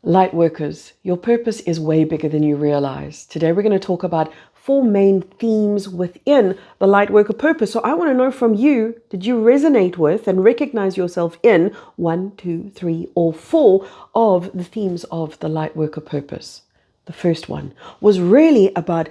Light workers, your purpose is way bigger than you realize. Today we're going to talk about 4 main themes within the Lightworker Purpose. So I want to know from you, did you resonate with and recognize yourself in 1, 2, 3, or 4 of the themes of the Lightworker Purpose? The first one was really about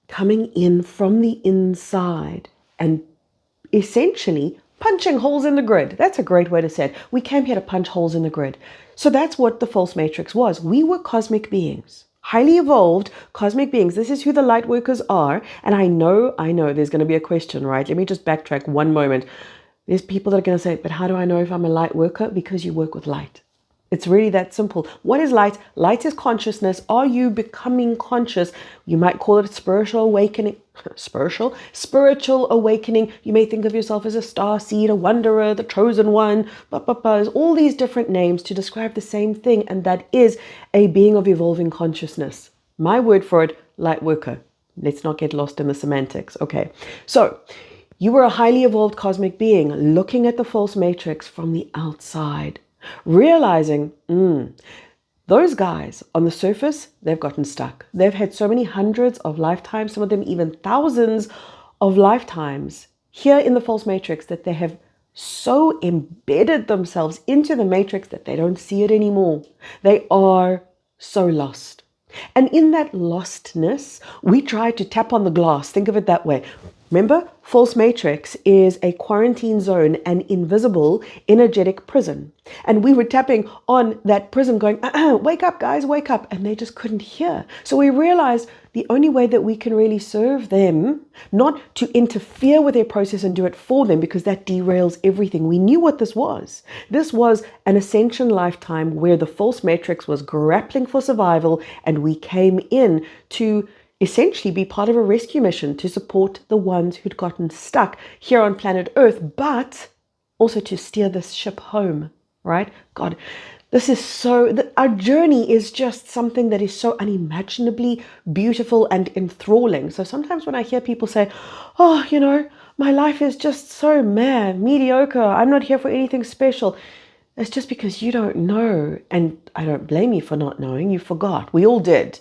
coming in from the inside and essentially punching holes in the grid. That's a great way to say it. We came here to punch holes in the grid. So that's what the false matrix was. We were cosmic beings, highly evolved cosmic beings. This is who the light workers are. And I know there's going to be a question, right? Let me just backtrack one moment. There's people that are going to say, but how do I know if I'm a light worker? Because you work with light. It's really that simple. What is light? Light is consciousness. Are you becoming conscious? You might call it spiritual awakening. Spiritual awakening. You may think of yourself as a star seed, a wanderer, the chosen one. There's all these different names to describe the same thing, and that is a being of evolving consciousness. My word for it, light worker. Let's not get lost in the semantics. Okay, so you were a highly evolved cosmic being looking at the false matrix from the outside. Realizing, those guys on the surface, they've gotten stuck. They've had so many hundreds of lifetimes, some of them even thousands of lifetimes here in the false matrix that they have so embedded themselves into the matrix that they don't see it anymore. They are so lost. And in that lostness, we try to tap on the glass. Think of it that way. Remember, false matrix is a quarantine zone, an invisible energetic prison. And we were tapping on that prison going, wake up, guys, wake up. And they just couldn't hear. So we realized the only way that we can really serve them, not to interfere with their process and do it for them, because that derails everything. We knew what this was. This was an ascension lifetime where the false matrix was grappling for survival, and we came in to essentially be part of a rescue mission to support the ones who'd gotten stuck here on planet Earth, but also to steer this ship home, right? God, this is our journey is just something that is so unimaginably beautiful and enthralling. So sometimes when I hear people say, oh, my life is just so mediocre, I'm not here for anything special, it's just because you don't know. And I don't blame you for not knowing. You forgot. We all did.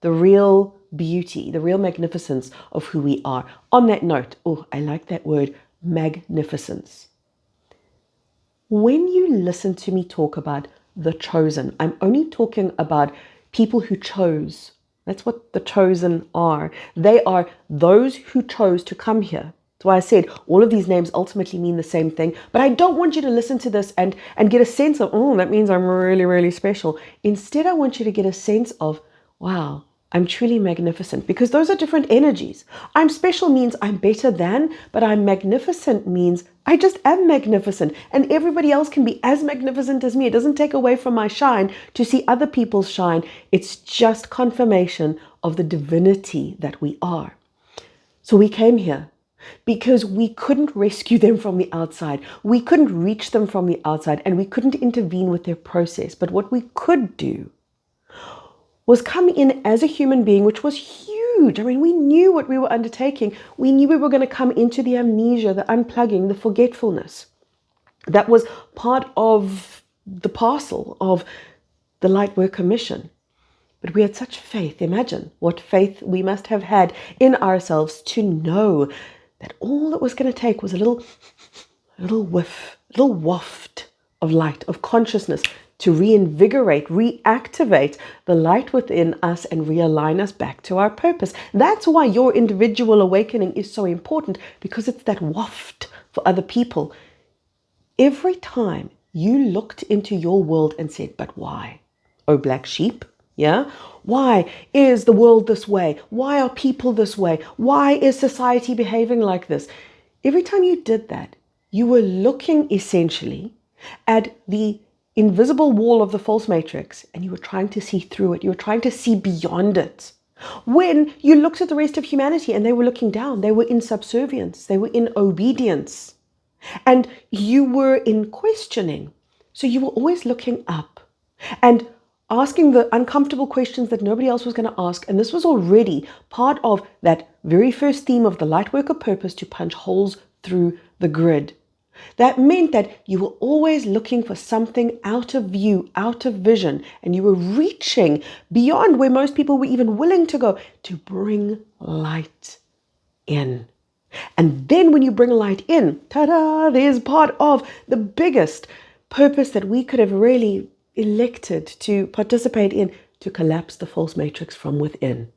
The real beauty, the real magnificence of who we are. On that note, I like that word, magnificence. When you listen to me talk about the chosen, I'm only talking about people who chose. That's what the chosen are. They are those who chose to come here. That's why I said all of these names ultimately mean the same thing. But I don't want you to listen to this and get a sense of, that means I'm really, really special. Instead, I want you to get a sense of, wow, I'm truly magnificent, because those are different energies. I'm special means I'm better than, but I'm magnificent means I just am magnificent, and everybody else can be as magnificent as me. It doesn't take away from my shine to see other people's shine. It's just confirmation of the divinity that we are. So we came here because we couldn't rescue them from the outside. We couldn't reach them from the outside, and we couldn't intervene with their process. But what we could do was come in as a human being, which was huge. I mean, we knew what we were undertaking. We knew we were going to come into the amnesia, the unplugging, the forgetfulness. That was part of the parcel of the Lightworker mission. But we had such faith. Imagine what faith we must have had in ourselves to know that all it was going to take was a little whiff, a little waft of light, of consciousness, to reinvigorate, reactivate the light within us and realign us back to our purpose. That's why your individual awakening is so important, because it's that waft for other people. Every time you looked into your world and said, but why? Oh, black sheep, yeah? Why is the world this way? Why are people this way? Why is society behaving like this? Every time you did that, you were looking essentially at the invisible wall of the false matrix, and you were trying to see through it. You were trying to see beyond it. When you looked at the rest of humanity and they were looking down, they were in subservience, they were in obedience, and you were in questioning. So you were always looking up and asking the uncomfortable questions that nobody else was going to ask. And this was already part of that very first theme of the Lightworker Purpose, to punch holes through the grid. That meant that you were always looking for something out of view, out of vision, and you were reaching beyond where most people were even willing to go to bring light in. And then when you bring light in, ta-da, there's part of the biggest purpose that we could have really elected to participate in, to collapse the false matrix from within.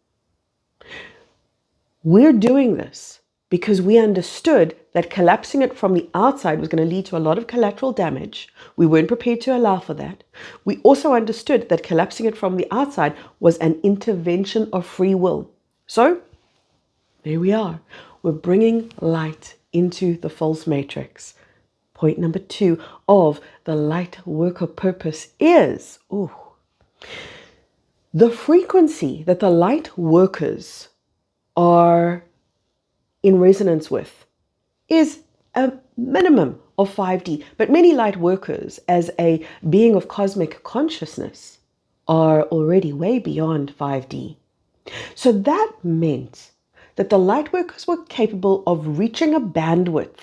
We're doing this because we understood that collapsing it from the outside was going to lead to a lot of collateral damage. We weren't prepared to allow for that. We also understood that collapsing it from the outside was an intervention of free will. So, there we are. We're bringing light into the false matrix. Point number 2 of the Lightworker Purpose is the frequency that the light workers are in resonance with is a minimum of 5D. But many light workers, as a being of cosmic consciousness, are already way beyond 5D. So that meant that the light workers were capable of reaching a bandwidth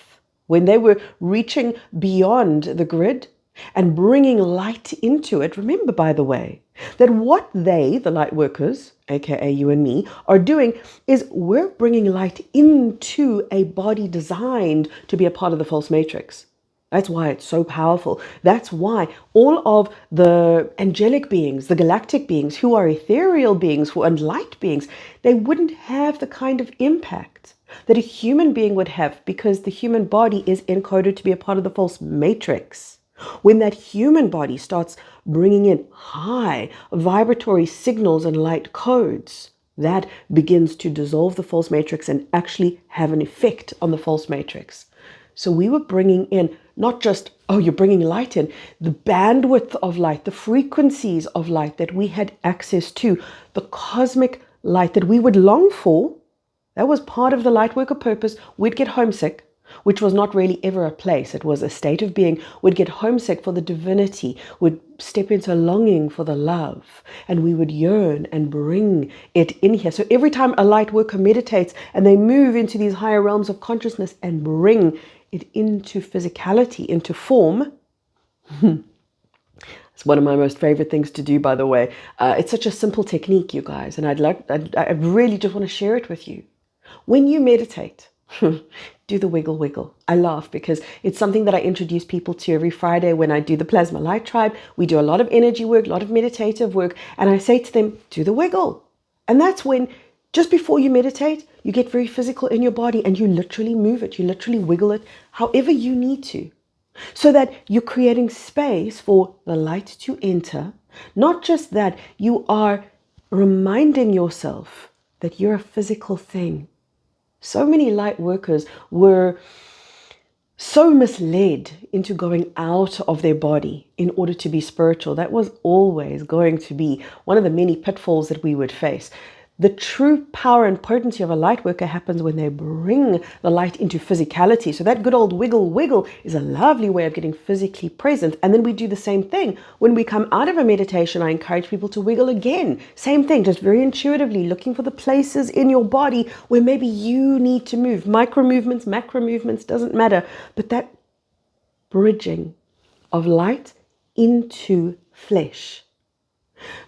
when they were reaching beyond the grid and bringing light into it. Remember, by the way, that what they, the light workers, aka you and me, are doing is we're bringing light into a body designed to be a part of the false matrix. That's why it's so powerful. That's why all of the angelic beings, the galactic beings, who are ethereal beings and light beings, they wouldn't have the kind of impact that a human being would have, because the human body is encoded to be a part of the false matrix. When that human body starts bringing in high vibratory signals and light codes, that begins to dissolve the false matrix and actually have an effect on the false matrix. So we were bringing in not just, you're bringing light in, the bandwidth of light, the frequencies of light that we had access to, the cosmic light that we would long for. That was part of the Lightworker Purpose. We'd get homesick, which was not really ever a place. It was a state of being. We'd get homesick for the divinity, would step into longing for the love, and we would yearn and bring it in here. So every time a light worker meditates and they move into these higher realms of consciousness and bring it into physicality, into form, it's one of my most favorite things to do, by the way. It's such a simple technique, you guys, and I really just want to share it with you. When you meditate, do the wiggle wiggle. I laugh because it's something that I introduce people to every Friday when I do the Plasma Light Tribe. We do a lot of energy work, a lot of meditative work, and I say to them, do the wiggle. And that's when, just before you meditate, you get very physical in your body and you literally move it, you literally wiggle it however you need to, so that you're creating space for the light to enter. Not just that, you are reminding yourself that you're a physical thing. So many light workers were so misled into going out of their body in order to be spiritual. That was always going to be one of the many pitfalls that we would face. The true power and potency of a light worker happens when they bring the light into physicality. So that good old wiggle wiggle is a lovely way of getting physically present. And then we do the same thing. When we come out of a meditation, I encourage people to wiggle again. Same thing, just very intuitively looking for the places in your body where maybe you need to move. Micro movements, macro movements, doesn't matter. But that bridging of light into flesh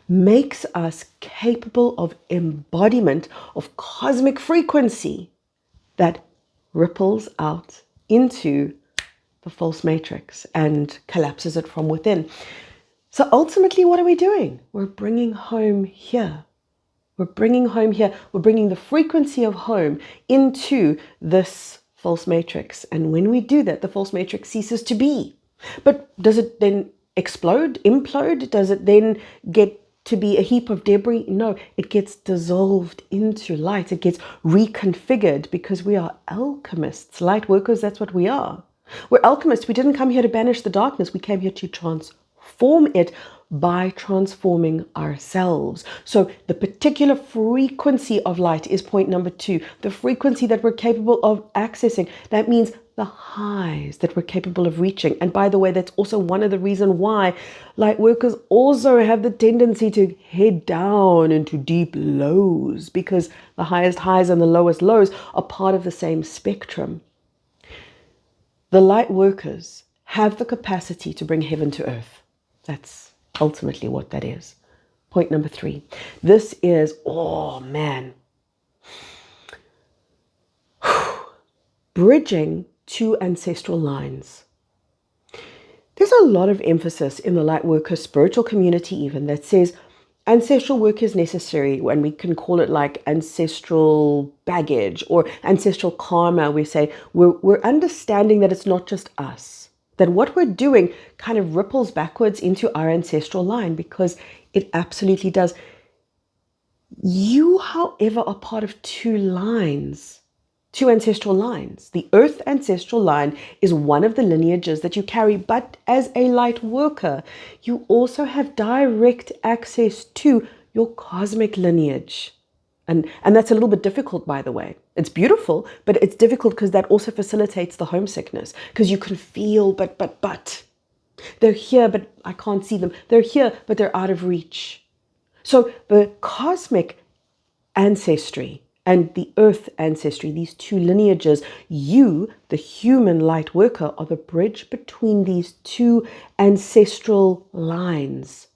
makes us capable of embodiment of cosmic frequency that ripples out into the false matrix and collapses it from within. So ultimately, what are we doing? We're bringing home here. We're bringing home here. We're bringing the frequency of home into this false matrix. And when we do that, the false matrix ceases to be. But does it then explode, implode? Does it then get to be a heap of debris? No, it gets dissolved into light. It gets reconfigured because we are alchemists, light workers. That's what we are. We're alchemists. We didn't come here to banish the darkness. We came here to transform it by transforming ourselves. So the particular frequency of light is point number 2, the frequency that we're capable of accessing. That means the highs that we're capable of reaching. And by the way, that's also one of the reasons why light workers also have the tendency to head down into deep lows, because the highest highs and the lowest lows are part of the same spectrum. The light workers have the capacity to bring heaven to earth. That's ultimately what that is. Point number 3. This is, oh man, bridging two ancestral lines. There's a lot of emphasis in the Lightworker spiritual community even that says ancestral work is necessary, and we can call it like ancestral baggage or ancestral karma. We say we're understanding that it's not just us, that what we're doing kind of ripples backwards into our ancestral line, because it absolutely does. You, however, are part of two lines. Two ancestral lines. The earth ancestral line is one of the lineages that you carry, but as a light worker, you also have direct access to your cosmic lineage. And that's a little bit difficult, by the way. It's beautiful, but it's difficult because that also facilitates the homesickness, because you can feel, but. They're here, but I can't see them. They're here, but they're out of reach. So the cosmic ancestry and the earth ancestry, these two lineages, you, the human light worker, are the bridge between these two ancestral lines.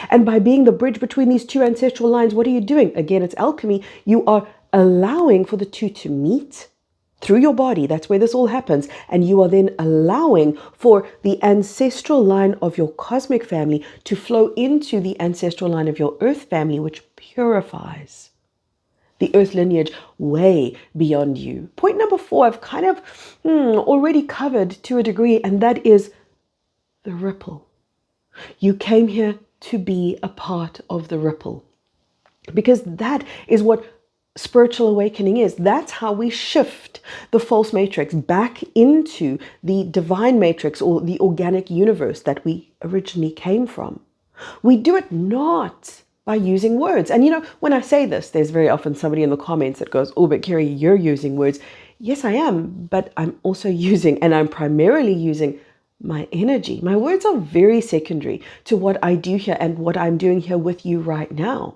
And by being the bridge between these two ancestral lines, what are you doing? Again, it's alchemy. You are allowing for the two to meet through your body. That's where this all happens. And you are then allowing for the ancestral line of your cosmic family to flow into the ancestral line of your earth family, which purifies the earth lineage way beyond you. Point number 4, I've kind of already covered to a degree, and that is the ripple. You came here to be a part of the ripple, because that is what spiritual awakening is. That's how we shift the false matrix back into the divine matrix, or the organic universe that we originally came from. We do it not by using words. And when I say this, there's very often somebody in the comments that goes, oh, but Kerry, you're using words. Yes, I am, but I'm also using, and I'm primarily using, my energy. My words are very secondary to what I do here and what I'm doing here with you right now.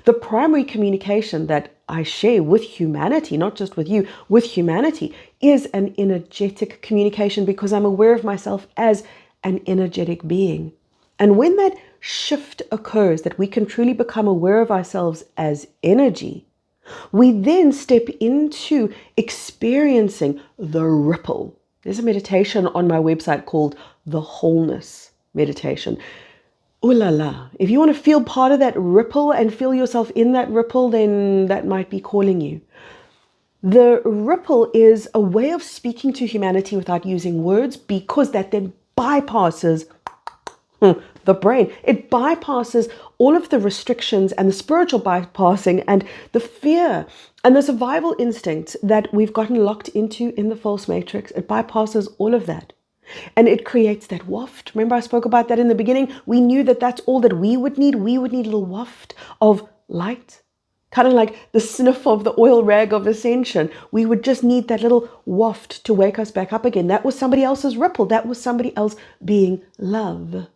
The primary communication that I share with humanity, not just with you, with humanity, is an energetic communication, because I'm aware of myself as an energetic being. And when that shift occurs, that we can truly become aware of ourselves as energy, we then step into experiencing the ripple. There's a meditation on my website called the Wholeness Meditation. Ooh la la. If you want to feel part of that ripple and feel yourself in that ripple, then that might be calling you. The ripple is a way of speaking to humanity without using words, because that then bypasses the brain. It bypasses all of the restrictions and the spiritual bypassing and the fear and the survival instinct that we've gotten locked into in the false matrix. It bypasses all of that. And it creates that waft. Remember, I spoke about that in the beginning. We knew that that's all that we would need. We would need a little waft of light, kind of like the sniff of the oil rag of ascension. We would just need that little waft to wake us back up again. That was somebody else's ripple. That was somebody else being love.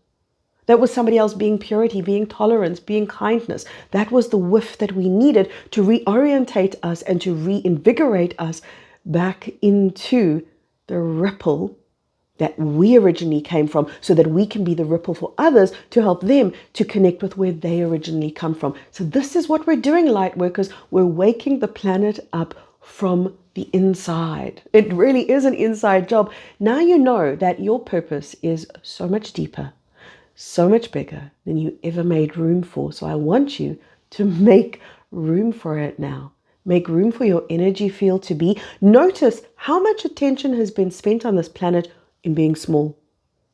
That was somebody else being purity, being tolerance, being kindness. That was the whiff that we needed to reorientate us and to reinvigorate us back into the ripple that we originally came from, so that we can be the ripple for others to help them to connect with where they originally come from. So this is what we're doing, light workers. We're waking the planet up from the inside. It really is an inside job. Now you know that your purpose is so much deeper, so much bigger than you ever made room for. So I want you to make room for it now. Make room for your energy field to be. Notice how much attention has been spent on this planet in being small.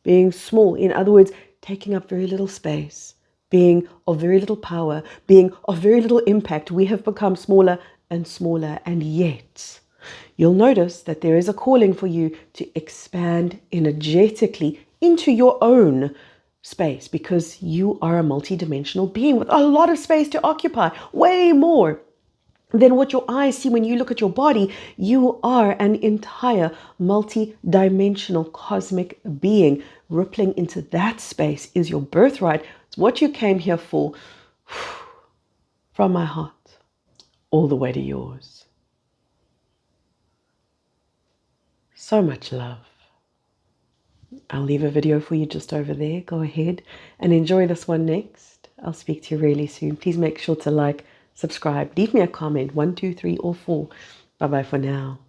Being small, in other words, taking up very little space, being of very little power, being of very little impact. We have become smaller and smaller, and yet you'll notice that there is a calling for you to expand energetically into your own space, because you are a multidimensional being with a lot of space to occupy, way more than what your eyes see when you look at your body. You are an entire multi-dimensional cosmic being. Rippling into that space is your birthright. It's what you came here for. From my heart, all the way to yours. So much love. I'll leave a video for you just over there. Go ahead and enjoy this one next. I'll speak to you really soon. Please make sure to like, subscribe, leave me a comment, 1, 2, 3, or 4. Bye-bye for now.